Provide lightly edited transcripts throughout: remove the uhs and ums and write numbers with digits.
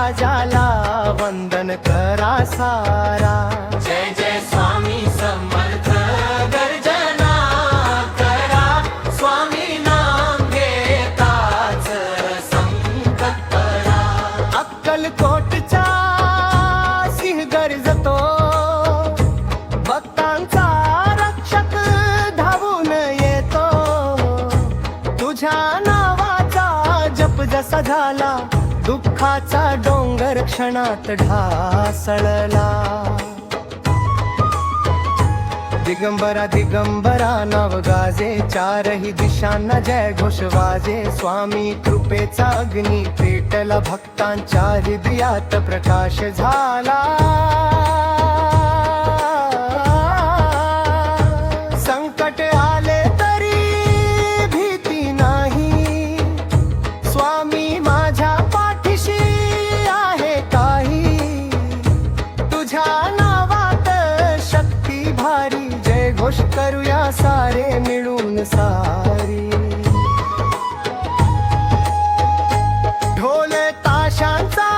राजाला वंदन करा सारा। जय जय स्वामी समर्थ गर्जना करा, स्वामी नाम घेताच संकट परा। अक्कलकोटचा सिंह गर्जतो, भक्तांचा रक्षक धावून येतो। तुझ्या नावाचा जप जसा झाला, दुःखाचा डोंगर क्षणात ढासळला। दिगंबरा दिगंबरा नाव गाजे, चारही दिशांना जय घोष वाजे। स्वामी कृपेचा अग्नी पेटला, भक्तांच्या हृदयात प्रकाश झाला। संकट आले तरी भीती नाही, स्वामी माझ्या पाठीशी आहे काही। तुझ्या नावात शक्ती भारी, जय घोष करूया सारे मिळून सारी। ढोल ताशांचा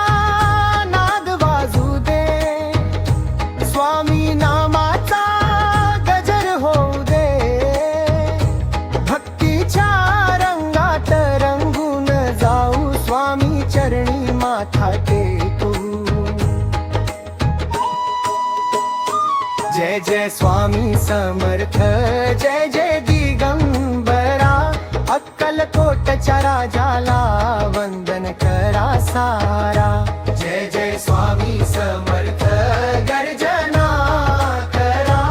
नाद वाजू दे, स्वामी नामाचा गजर होऊ दे। भक्तीच्या रंगात रंगून जाऊ, स्वामी चरणी माथा टेकू। जय जय स्वामी समर्थ, जय जय दिगंबरा। अक्कलकोटच्या राजाला वंदन करा सारा। जय जय स्वामी समर्थ गर्जना करा,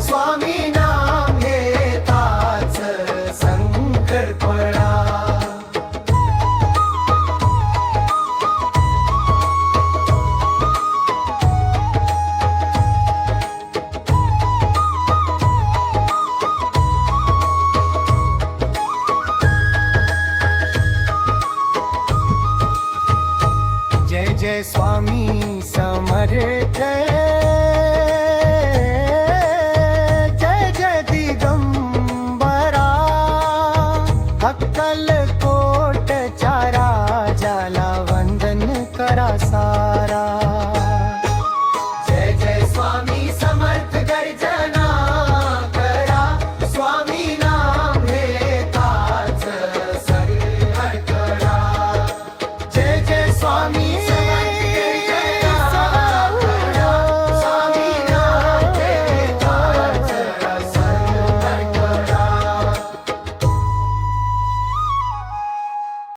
स्वामी नाम घेताच संकट परा। जय जय स्वामी समर्थ।